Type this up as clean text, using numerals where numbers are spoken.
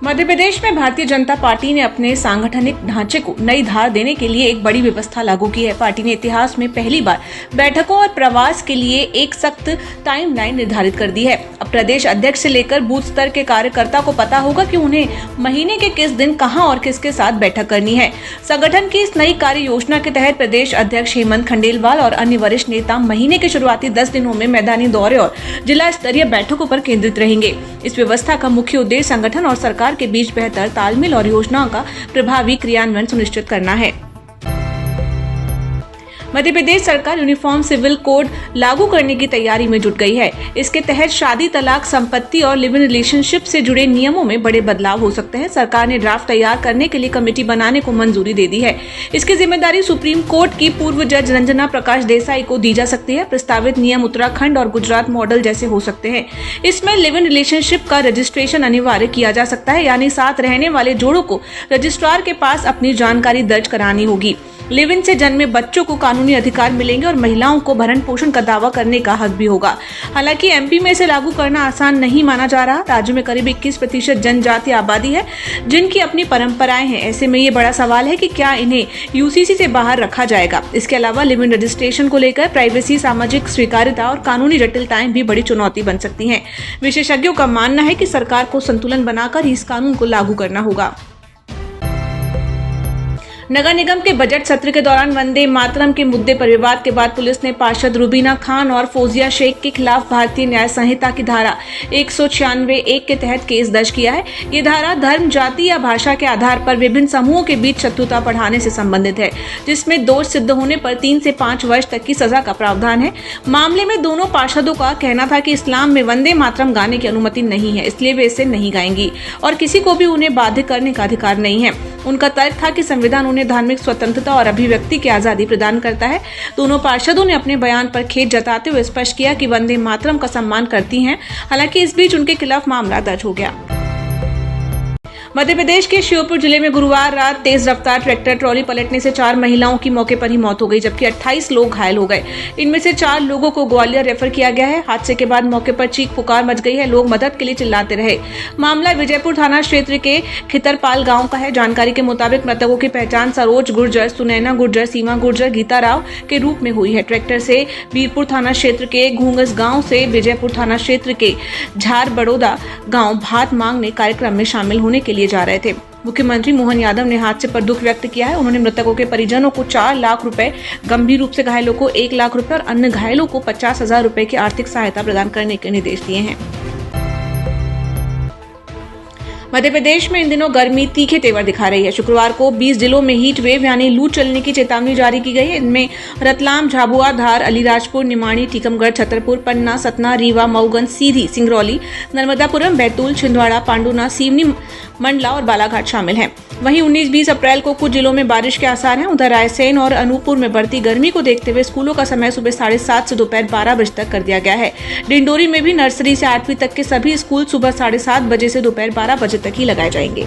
मध्य प्रदेश में भारतीय जनता पार्टी ने अपने सांगठनिक ढांचे को नई धार देने के लिए एक बड़ी व्यवस्था लागू की है। पार्टी ने इतिहास में पहली बार बैठकों और प्रवास के लिए एक सख्त टाइमलाइन निर्धारित कर दी है। अब प्रदेश अध्यक्ष से लेकर बूथ स्तर के कार्यकर्ता को पता होगा कि उन्हें महीने के किस दिन कहां और किसके साथ बैठक करनी है। संगठन की इस नई कार्य योजना के तहत प्रदेश अध्यक्ष हेमंत खंडेलवाल और अन्य वरिष्ठ नेता महीने के शुरुआती 10 दिनों में मैदानी दौरे और जिला स्तरीय बैठकों पर केंद्रित रहेंगे। इस व्यवस्था का मुख्य उद्देश्य संगठन और सरकार के बीच बेहतर तालमेल और योजनाओं का प्रभावी क्रियान्वयन सुनिश्चित करना है। मध्य प्रदेश सरकार यूनिफॉर्म सिविल कोड लागू करने की तैयारी में जुट गई है। इसके तहत शादी, तलाक, संपत्ति और लिव इन रिलेशनशिप से जुड़े नियमों में बड़े बदलाव हो सकते हैं। सरकार ने ड्राफ्ट तैयार करने के लिए कमेटी बनाने को मंजूरी दे दी है। इसकी जिम्मेदारी सुप्रीम कोर्ट की पूर्व जज रंजना प्रकाश देसाई को दी जा सकती है। प्रस्तावित नियम उत्तराखंड और गुजरात मॉडल जैसे हो सकते हैं। इसमें लिव इन रिलेशनशिप का रजिस्ट्रेशन अनिवार्य किया जा सकता है, यानी साथ रहने वाले जोड़ों को रजिस्ट्रार के पास अपनी जानकारी दर्ज करानी होगी। लिव इन से जन्मे बच्चों को कानूनी अधिकार मिलेंगे और महिलाओं को भरण पोषण का दावा करने का हक भी होगा। हालांकि एमपी में इसे लागू करना आसान नहीं माना जा रहा। राज्य में करीब 21% जनजातीय आबादी है जिनकी अपनी परंपराएं हैं। ऐसे में ये बड़ा सवाल है कि क्या इन्हें यूसीसी से बाहर रखा जाएगा। इसके अलावा लिव इन रजिस्ट्रेशन को लेकर प्राइवेसी, सामाजिक स्वीकार्यता और कानूनी जटिलताएं भी बड़ी चुनौती बन सकती हैं। विशेषज्ञों का मानना है कि सरकार को संतुलन बनाकर इस कानून को लागू करना होगा। नगर निगम के बजट सत्र के दौरान वंदे मातरम के मुद्दे पर विवाद के बाद पुलिस ने पार्षद रुबीना खान और फौजिया शेख के खिलाफ भारतीय न्याय संहिता की धारा 196(1) के तहत केस दर्ज किया है। ये धारा धर्म, जाति या भाषा के आधार पर विभिन्न समूहों के बीच शत्रुता बढ़ाने से संबंधित है, जिसमें दोष सिद्ध होने पर 3 से 5 वर्ष तक की सजा का प्रावधान है। मामले में दोनों पार्षदों का कहना था कि इस्लाम में वंदे मातरम गाने की अनुमति नहीं है, इसलिए वे इसे नहीं गाएंगी और किसी को भी उन्हें बाध्य करने का अधिकार नहीं है। उनका तर्क था कि संविधान उन्हें धार्मिक स्वतंत्रता और अभिव्यक्ति की आजादी प्रदान करता है। दोनों पार्षदों ने अपने बयान पर खेद जताते हुए स्पष्ट किया कि वंदे मातरम का सम्मान करती हैं। हालांकि इस बीच उनके खिलाफ मामला दर्ज हो गया। मध्य प्रदेश के श्योपुर जिले में गुरुवार रात तेज रफ्तार ट्रैक्टर ट्रॉली पलटने से 4 महिलाओं की मौके पर ही मौत हो गई, जबकि 28 लोग घायल हो गए। इनमें से 4 लोगों को ग्वालियर रेफर किया गया है। हादसे के बाद मौके पर चीख पुकार मच गई है। लोग मदद के लिए चिल्लाते रहे। मामला विजयपुर थाना क्षेत्र के खितरपाल गांव का है। जानकारी के मुताबिक मृतकों की पहचान सरोज गुर्जर, सुनैना गुर्जर, सीमा गुर्जर, गीता राव के रूप में हुई है। ट्रैक्टर से बीरपुर थाना क्षेत्र के घूंगस गांव से विजयपुर थाना क्षेत्र के झार बड़ौदा गांव भात मांगने कार्यक्रम में शामिल होने के लिए जा रहे थे। मुख्यमंत्री मोहन यादव ने हादसे पर दुख व्यक्त किया है। उन्होंने मृतकों के परिजनों को 4 लाख रुपए, गंभीर रूप से घायलों को 1 लाख रुपए और अन्य घायलों को 50,000 रुपए की आर्थिक सहायता प्रदान करने के निर्देश दिए हैं। मध्य प्रदेश में इन दिनों गर्मी तीखे तेवर दिखा रही है। शुक्रवार को 20 जिलों में हीट वेव यानी लू चलने की चेतावनी जारी की गई है। इनमें रतलाम, झाबुआ, धार, अलीराजपुर, निमाड़ी, टीकमगढ़, छतरपुर, पन्ना, सतना, रीवा, मऊगंज, सीधी, सिंगरौली, नर्मदापुरम, बैतूल, छिंदवाड़ा, पांडुना, सिवनी, मंडला और बालाघाट शामिल हैं। वहीं 19-20 अप्रैल को कुछ जिलों में बारिश के आसार हैं। उधर रायसेन और अनूपपुर में बढ़ती गर्मी को देखते हुए स्कूलों का समय सुबह 7:30 से दोपहर 12 बजे तक कर दिया गया है। डिंडोरी में भी नर्सरी से 8वीं तक के सभी स्कूल सुबह 7:30 बजे से दोपहर 12 बजे तक ही लगाए जाएंगे।